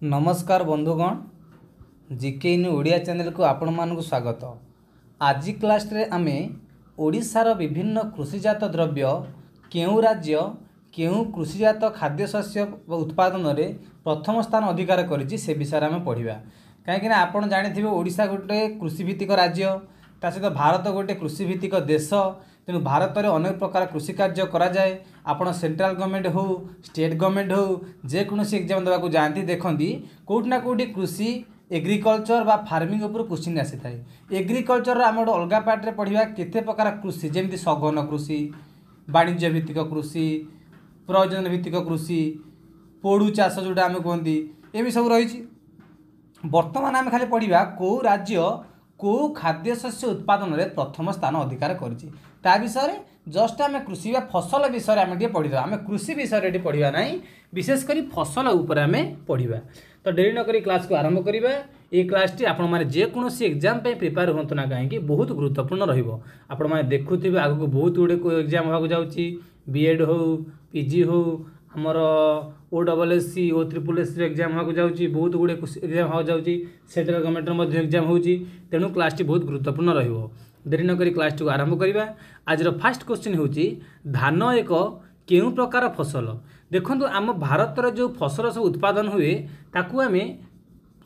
नमस्कार बंधुगण जीके इन ओडिया चैनल को आपण मानक स्वागत। आज क्लास रे आमे ओडिशार विभिन्न कृषिजात द्रव्य केउ राज्य केउ कृषिजात खाद्यशस्य उत्पादन रे प्रथम स्थान अधिकार करिछि से विषय में पढ़िबा। कहीं आपण जानिथिबे ओडिशा गोटे कृषिभित्तिक राज्य, ता सहित भारत गोटे कृषिभित्तिक देश। तेणु भारत में अनेक प्रकार कृषि कार्य करा जाए। आपण सेंट्रल गवर्नमेंट हो स्टेट गवर्नमेंट हो जेकोसी एग्जाम देवाक जाती देखती कौटि ना कौटि कृषि एग्रीकल्चर बा फार्मिंग उपर क्वेश्चन आसी थाए। एग्रीकल्चर आम गोटे अलग पार्ट में पढ़ा केते प्रकार कृषि जमी सघन कृषि, वाणिज्य भित्तिक कृषि, प्रयोजन भित्तिक कृषि, पोड़ू चाष जोटा आम कहती ये सब रही। बर्तमान आम खाली पढ़ा कौ राज्य कौ खाद्यशस्य उत्पादन में प्रथम स्थान अधिकार करिछि ता विषय जस्ट आम कृषि बा फसल विषय आम पढ़ा। आम कृषि विषय ये पढ़ा ना, विशेषकर फसल उपर आम पढ़ा। तो डेरी नक क्लास को आरंभ करवा। ये क्लास टी आपण मैंने जेकोसी एग्जाम प्रिपेयर हूँ ना कहीं बहुत गुरुत्वपूर्ण आपण मैंने देखुवे आग को बहुत गुड़े एग्जाम होगा जाऊँगी। बीएड हो पीजी हो आमर OSSC OSSS एग्जाम होगा जाऊँगी, बहुत गुड़े एग्जाम होगा जाऊँगी। सेंट्रल गवर्नमेंट एग्जाम होती तेणु क्लास टी बहुत गुरुत्वपूर्ण रहिबो। देरी नक क्लास टी को आरंभ करवा। आज फास्ट क्वेश्चन होची धान एक केउ प्रकार फसल। देखंतु आम भारत रे जो फसल सब उत्पादन हुए ताकू आम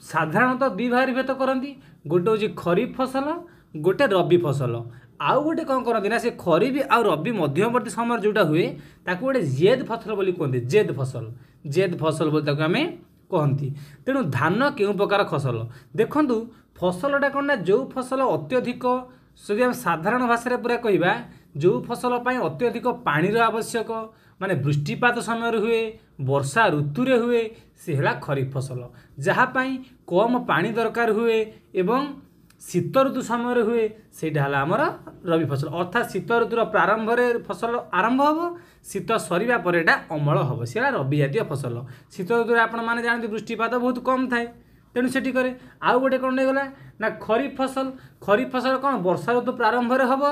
साधारणतः दुई भाग भेद करती। गोटे हूँ खरीफ फसल, गोटे रबी फसल। आउ गोटे कौन करती ना से खरीफ आ रबी मध्यवर्ती समय जोटा हुए ताकू गोटे जेद फसल बोली कहते। जेद फसल बोली ताकू आम कहती। तेणु धान केउ प्रकार फसल देखंतु फसलटा कौन ना जो फसल अत्यधिक यदि आम साधारण भाषा पूरा कहवा जो फसल अत्यधिक पानी आवश्यक माने वृष्टिपात समय हुए वर्षा ऋतु रे हुए से है खरीफ फसल। जहाँपाई कम पानी दरकार हुए एवं शीत ऋतु समय हुए सेटा है आमर रबी फसल। अर्थात शीत ऋतुर प्रारंभ में फसल आरंभ हम शीत सरीबा पर एटा अमल हम से रबी जातीय फसल। शीत ऋतु आपण मैंने जानते वृष्टिपात बहुत कम थाए तेणु से करे। आउ गोटे कौन गला ना खरीफ फसल। खरीफ फसल कौन वर्षा ऋतु प्रारंभ में हम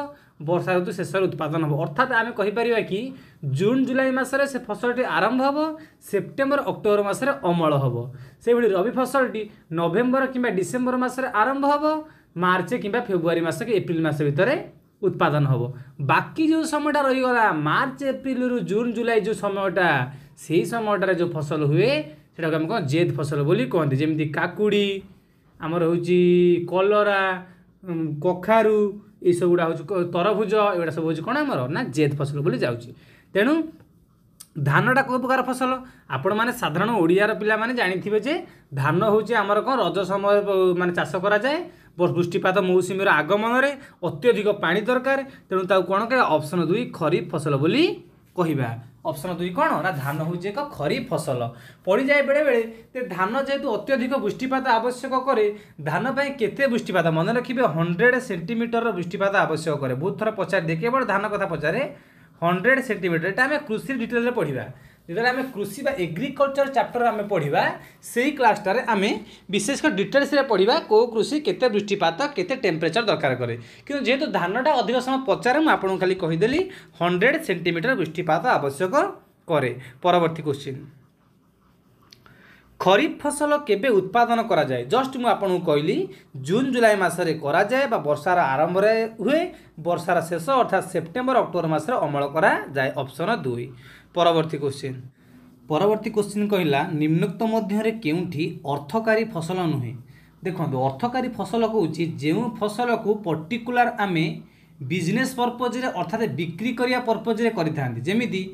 वर्षा ऋतु शेष उत्पादन हम। अर्थात आम कहीपर कि जून जुलाई मसरे से फसलटी आरंभ हम सेप्टेम्बर अक्टोबर मसरे अमल हम। से रबी फसलटी नवेम्बर कि डिसेम्बर मसरे आरंभ हम मार्च कि फेब्रुआरी मस कि एप्रिल मस भितर उत्पादन हम। बाकी जो समयटा रहीगला मार्च एप्रिल रु जून जुलाई जो समयटा से समयटार जो फसल हुए सेटा आम कौन जेद फसल बोली कहते। जमी काकुड़ी आमर हूँ कलरा कखारू ये सब गुड़ा हूँ तरभुज एगुड़ा सब हूँ कौन आमर ना जेद फसल बोली जाऊँगी। तेणु धानटा कौ प्रकार फसल आपण मैंने साधारण ओडियार पिला माने जानिथिबे जे धान हूँ आमर कौन रज समय माने चाष करा जाए। वृष्टिपात मौसुमी आगमन में अत्यधिक पानी दरकार तेणु ताऊ कौन कह ऑप्शन 2 खरीफ फसल बोली कहवा। ऑप्शन 2 कौन ना धान हूँ एक खरीफ फसल पड़ जाए बेले बेले। धान जेहेतु अत्यधिक वृष्टिपात आवश्यक करे धान पाई केते वृष्टिपात मन रखिए 100 सेंटीमीटर वृष्टिपात आवश्यक करे। बहुत थर पचार दे केवल धान कथा पचारे 100 सेंटीमीटर एटा आम कृषि डिटेल पढ़ा। जो आम कृषि बा एग्रीकल्चर चैप्टर आम पढ़ा से क्लासटार आम विशेषकर डिटेल्स पढ़ा कौ कृषि केते वृष्टिपात केते टेम्परेचर दरकार करे। कि जेहेतु धानटा अधिक समय पचारे मुझे आपको खाली कहीदेली 100 सेंटीमीटर वृष्टिपात आवश्यक करे। परवर्ती क्वेश्चन खरीफ फसल केबे उत्पादन करा जाए। जस्ट मुझे आपको कहली जून जुलाई मसरे करा जाए बा वर्षार आरंभ हुए वर्षार शेष अर्थात सेप्टेम्बर अक्टोबर मसरे अमल करा जाए। ऑप्शन 2। परवर्ती क्वेश्चन कहला निम्नोक्त मध्य केउठी अर्थकारी फसल नुहे। देखो अर्थकारी फसल कौन जो फसल को पर्टिकुलर आमे बिजनेस पर्पज अर्थात बिक्री करिया पर्पज करें। जमीती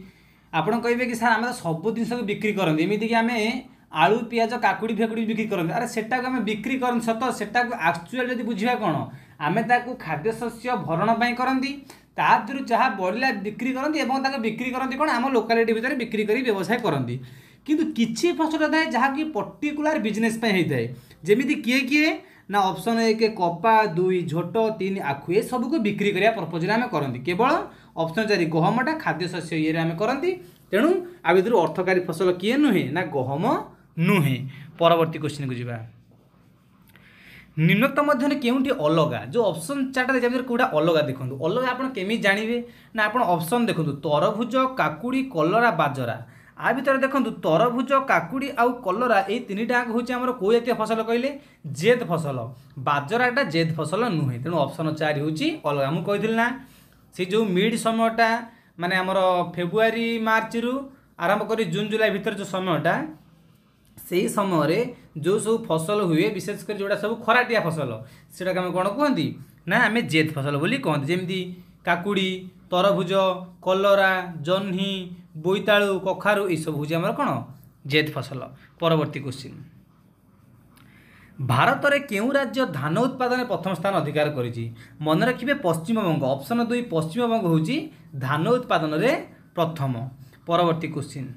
आपड़ कहे कि सार आम सब जिन बिक्री करते एमती कि आम आलू पियाज काकुड़ी फेकुड़ी बिक्री करते। अरे सेटा को आम बिक्री कर सत सेटा एक्चुअल जब बुझा कौन आम खाद्यशस्य भरण करती तादू जहाँ बढ़ला बिक्री करती बिक्री करती कौन आम लोकालिटी भितर बिक्री कर व्यवसाय करती। किंतु किसी फसल थाए जहाँकि पर्टिकुलर बिजनेस होता है जमीती किए किए ना ऑप्शन 1 कपा 2 झोट 3 आखु ये सबको बिक्री करने पर्पज आम करती। केवल ऑप्शन 4 गहमटा खाद्यशस्य ये आम करती। तेणु आ भर अर्थकारी फसल किए नुहे ना गहम नुहे। परवर्ती क्वेश्चन को जीवा निम्नोक्त मध्य केउठी अलगा जो ऑप्शन 4टा जमीन कौटा अलगा देखो अलग आप केमी जानवे ना आप ऑप्शन देखो तरभुज काकुड़ी कलरा बाजरा आ भितर देखो तरभुज काकुड़ी आउ कलरा ये तीनटा हूँ आम कौ जातीय फसल कहले जेद फसल बाजराटा जेद फसल नुहे तेणु ऑप्शन 4 हूँ अलग मुझे कही ना से जो मिड समयटा माने आमर फेब्रुआरी मार्च रु आरंभ कर जून जुलाई भितर जो समयटा से समय जो सब फसल हुए विशेषकर जोड़ा सब खराटिया फसल सेटा आम कौन कहती ना आम जेद फसल बोली कहते जमी काकुड़ी तरभुज कलरा जह्नी बोईतालु कखारु ये सब हूँ आम कौन जेद फसल। परवर्ती क्वेश्चन भारत में केउं राज्य धान उत्पादन में प्रथम स्थान अधिकार करिछि मन रखिए पश्चिमबंग ऑप्शन 2 पश्चिमबंग हूँ धान उत्पादन में प्रथम। परवर्ती क्वेश्चन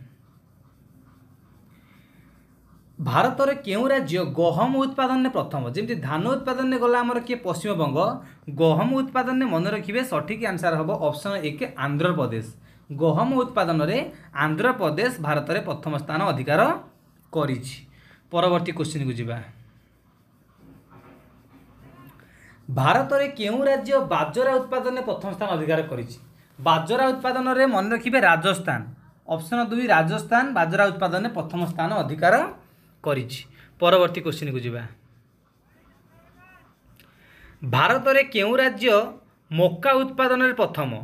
भारत में केउं राज्य गहम उत्पादन में प्रथम जमी धान उत्पादन में गला आमर किए पश्चिमबंग गहम उत्पादन में मन रखिए सठिक आंसर हम ऑप्शन 1 आंध्र प्रदेश गहम उत्पादन में आंध्र प्रदेश भारत में प्रथम स्थान अधिकार करिछि। परवर्ती क्वेश्चन को जिबा भारत में केउं राज्य बाजरा उत्पादन में प्रथम स्थान अधिकार करिछि बाजरा उत्पादन में मन रखिए राजस्थान ऑप्शन 2 राजस्थान बाजरा उत्पादन में प्रथम स्थान अधिकार करिछि। परवर्ती क्वेश्चन को जिबा भारत में केउं राज्य मक्का उत्पादन में प्रथम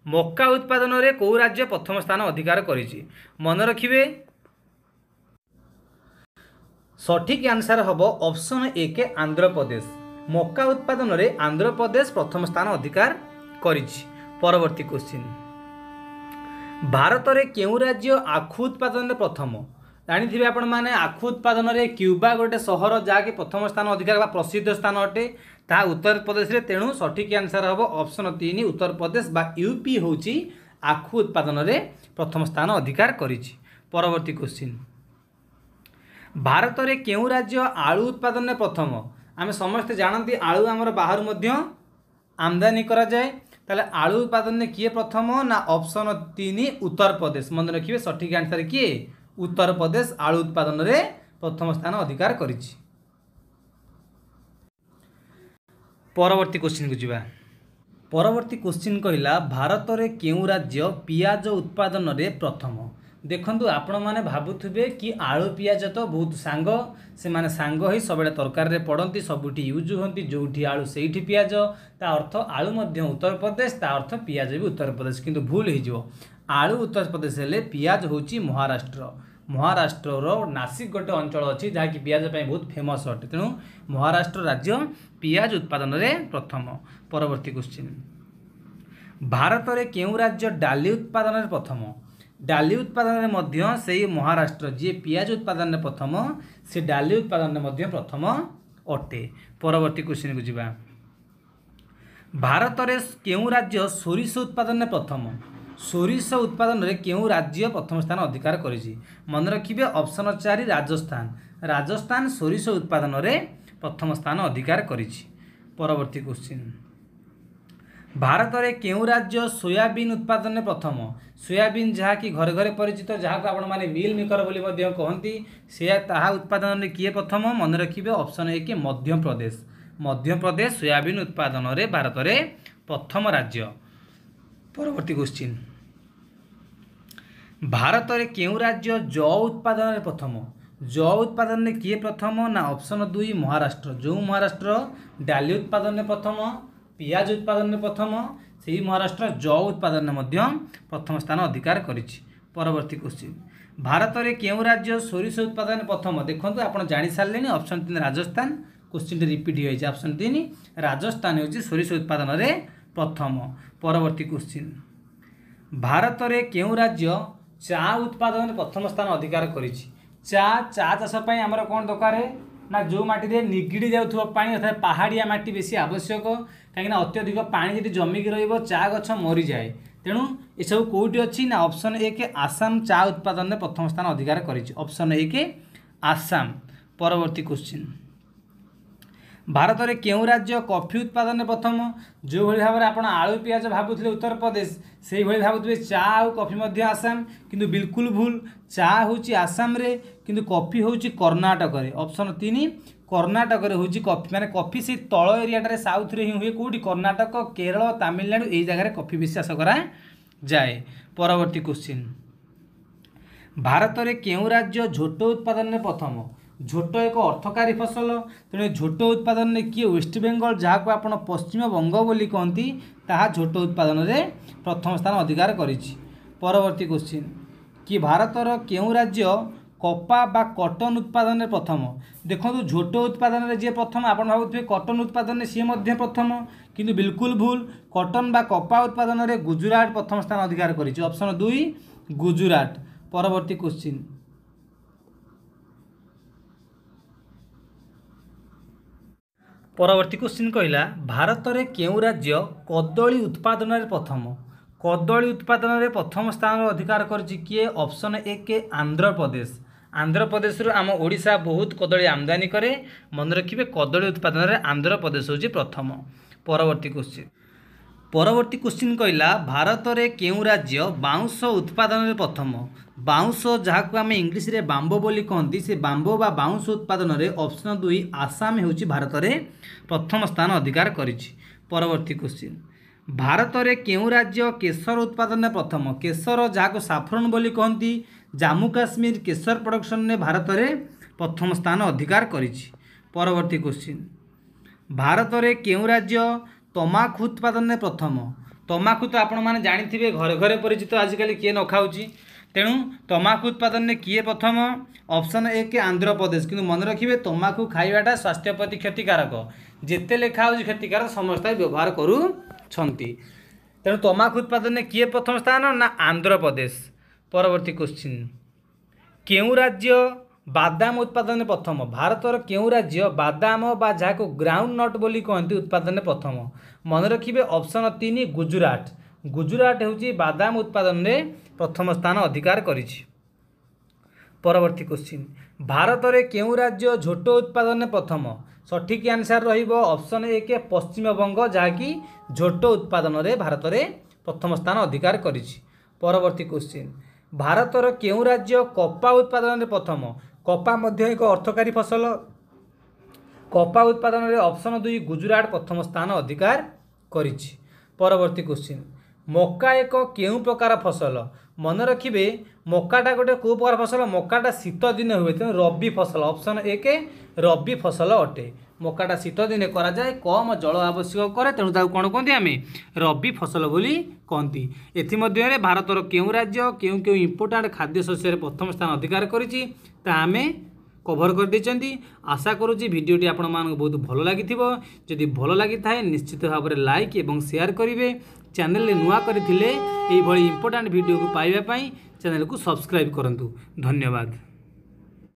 मक्का उत्पादन में कौ राज्य प्रथम स्थान अधिकार करिछि मन रखिए सठिक आंसर हम ऑप्शन 1 आंध्र प्रदेश मक्का उत्पादन में आंध्र प्रदेश प्रथम स्थान अधिकार करिछि। परवर्ती क्वेश्चन भारत में केउं राज्य आखु उत्पादन में प्रथम जानी आपण मैंने आखु उत्पादन में क्यूबा गोटे सहर जहाँकि प्रथम स्थान अधिकार प्रसिद्ध स्थान अटे ता उत्तर प्रदेश रे तेणु सठिक आंसर हम ऑप्शन 3 उत्तर प्रदेश बा यूपी हूँ आखु उत्पादन में प्रथम स्थान अधिकार करिछि। परवर्ती क्वेश्चन भारत में केउं राज्य आलू उत्पादन में प्रथम आम समस्ते जानती आलू आमर बाहर मध्य आमदानी करा जाए ताले आलू उत्पादन में किए प्रथम ना ऑप्शन 3 उत्तर प्रदेश मन रखिए सठिक आंसर किए उत्तर प्रदेश आलू उत्पादन में प्रथम स्थान अधिकार करिछि। परवर्ती क्वेश्चन को जिबा परवर्ती क्वेश्चन कहला भारत में केउं राज्य पियाज उत्पादन में प्रथम देखंतु आपण माने भाबुथिबे कि आलू पियाज तो बहुत सांग से माने सांग ही सब तरकारी रे पड़ती सबुठी यूज होती जोठी आलू सेठी पियाज ता अर्थ आलू मध्य उत्तर प्रदेश ता अर्थ पियाज भी उत्तर प्रदेश किंतु भूल हो आलू उत्तर प्रदेश हेले पियाज होची महाराष्ट्र महाराष्ट्र नासिक गोटे अंचल अच्छी जहाँकि पियाज बहुत फेमस अटे तेणु महाराष्ट्र राज्य पियाज उत्पादन में प्रथम। परवर्ती क्वेश्चन भारत में केउं राज्य डाली उत्पादन में प्रथम डाली उत्पादन में मध्य से महाराष्ट्र जी पियाज उत्पादन में प्रथम से डाली उत्पादन में मध्य प्रथम अटे। परवर्ती क्वेश्चन को जिबा भारत में केउं राज्य सोरिष उत्पादन में प्रथम सोरिष उत्पादन में केउं राज्य प्रथम स्थान अधिकार करिछि मन रखिए ऑप्शन 4 राजस्थान राजस्थान सोरिष उत्पादन में प्रथम स्थान अधिकार करिछि। परवर्ती क्वेश्चन भारत में केउं राज्य सोयाबीन उत्पादन में प्रथम सोयाबीन जहाँकि घरे घरे परिचित जहाँ को आपण माने मिल मेकर बोली मध्य कहती से ताहा उत्पादन में किए प्रथम मन रखिए ऑप्शन 1 मध्य प्रदेश सोयाबीन उत्पादन में भारत में प्रथम राज्य। परवर्ती क्वेश्चन भारत में केउं राज्य जौ उत्पादन में प्रथम जौ उत्पादन में किए प्रथम ना ऑप्शन 2 महाराष्ट्र जो महाराष्ट्र डाली उत्पादन में प्रथम पियाज उत्पादन में प्रथम से महाराष्ट्र जौ उत्पादन में प्रथम स्थान अधिकार करिछि। परवर्ती क्वेश्चन भारत में केउं राज्य सोरिष उत्पादन में प्रथम देखो आप जानी सारे ऑप्शन 3 राजस्थान क्वेश्चन रिपीट हो ऑप्शन 3 राजस्थान हूँ सोरिष उत्पादन में प्रथम। परवर्ती क्वेश्चन भारत में केउं राज्य चा उत्पादन में प्रथम स्थान अधिकार करिछि चा चाष आमर कौन दरकार ना जो माटी निगिड़ी जाऊँ पानी अर्थात पहाड़िया माटी बेसी आवश्यक कहीं अत्यधिक पानी जब जमिकी चा गछ मरी जाए तेणु ये सब कौटी अच्छी ना ऑप्शन 1 आसाम चा उत्पादन में प्रथम स्थान अधिकार करिछि ऑप्शन 1 आसाम। परवर्ती क्वेश्चन भारत में केउं राज्य कॉफी उत्पादन में प्रथम जो भाई भाव में आप आलू पियाज भावुले उत्तर प्रदेश से भाई भावुवे चा आ कॉफी आसाम किंतु बिल्कुल भूल चा हूँ आसाम रे किंतु कॉफी हूँ कर्णाटक में ऑप्शन 3 कर्णाटक में हूँ कॉफी माने कॉफी से तल एरिया साउथ रे ही हुए कौटी कर्णाटक केरल तमिलनाडु यही जगह कॉफी बेसी चाष करा जाए। परवर्ती क्वेश्चन भारत में केउं राज्य झोट उत्पादन में प्रथम? झोट एक अर्थकारी फसल, तेणु झोट उत्पादन में किए वेस्ट बेंगल जहाँ को आप पश्चिम बंग बोली कहती ताहा झोट उत्पादन में प्रथम स्थान अधिकार करिछि। परवर्ती क्वेश्चन कि भारतर केउं राज्य कपा बा कटन उत्पादन में प्रथम? देखो झोट उत्पादन में जी प्रथम आप भावुथे कटन उत्पादन में सी मध्य प्रथम, किंतु बिल्कुल भूल। कटन बा कपा उत्पादन में गुजरात प्रथम स्थान अधिकार करिछि। ऑप्शन 2 गुजरात। परवर्ती क्वेश्चन कहला भारत में केउं राज्य कदली उत्पादन में प्रथम? कदली उत्पादन में प्रथम स्थान अधिकार करिछि किए? ऑप्शन 1 आंध्र प्रदेश। आंध्र प्रदेश आम ओडिशा बहुत कदली आमदानी करे, मन रखिए कदली उत्पादन में आंध्र प्रदेश होछि प्रथम। परवर्ती क्वेश्चन कहला भारत में केउं राज्य बाउंश उत्पादन में प्रथम? बाउंश जहाँ आम इंग्लीश रे बांबो बोली कहती से बांबो बा बाउंश उत्पादन में ऑप्शन 2 आसाम होछि भारत में प्रथम स्थान अधिकार करिछि। परवर्ती क्वेश्चन भारत में केउं राज्य केशर उत्पादन में प्रथम? केशर जहाँ को साफरन बोली कहती जम्मू काश्मीर केशर प्रोडक्शन में भारत में प्रथम स्थान अधिकार करिछि। परवर्ती क्वेश्चन भारत में केउं राज्य तमाकू उत्पादन में प्रथम? तमाकू तो आपण मैंने जानी घरे घरे परिचित, आजिकल किए न खाऊँगी, तेणु तमाकू उत्पादन में किए प्रथम? ऑप्शन 1 आंध्र प्रदेश। किंतु मन रखिए तमाकू खाइबाटा स्वास्थ्य प्रति क्षतिकारक, जिते लिखा हो क्षतिकारक समस्त व्यवहार करूछंती, तेणु तमाकू उत्पादन में किए प्रथम स्थान ना आंध्र प्रदेश। परवर्ती क्वेश्चन केउं राज्य बादाम उत्पादन में प्रथम? भारतर केउं राज्य बादाम बा जहाँ को ग्राउंड नट बोली कहती उत्पादन में प्रथम? मन रखिए ऑप्शन 3 गुजरात। गुजरात होची बादाम उत्पादन में प्रथम स्थान अधिकार करिछि। परवर्ती क्वेश्चन भारत में केउं राज्य झोट उत्पादन में प्रथम? सठिक आंसर रहिबो ऑप्शन 1 पश्चिम बंग, जहाँकि झोट उत्पादन में भारत में प्रथम स्थान अधिकार करिछि। परवर्ती क्वेश्चन भारतर केउं राज्य कपा उत्पादन में प्रथम? कपा मध्य एक अर्थकारी फसल, कपा उत्पादन में ऑप्शन 2 गुजरात प्रथम स्थान अधिकार करिछि। परवर्ती क्वेश्चन मक्का एक केउं प्रकार फसल? मन रखिए मक्काटा गोटे कौ प्रकार फसल? मक्काटा शीत दिन हुए, तेणु रबी फसल। ऑप्शन 1 रबी फसल अटे। मक्काटा शीत दिन कराए, कम जल आवश्यक करे, तेणु ताकू कौन कहते आम रबी फसल बोली कहती। एथिमध्यरे भारतर केउं राज्य केउं केउं इंपोर्टाट खाद्य शस्य प्रथम स्थान अधिकार करिछि ता आमे कभर कर देचंती। आशा करूची भिडियोटी आपण मानक बहुत भल लागिथिबो। जदि भल लागि थाए निश्चित भाव में लाइक एवं शेयर करिवे। चैनल रे नुआ करथिले एई भली इंपोर्टेंट वीडियो को पाइबा पई चैनल को सब्सक्राइब करंतु। धन्यवाद।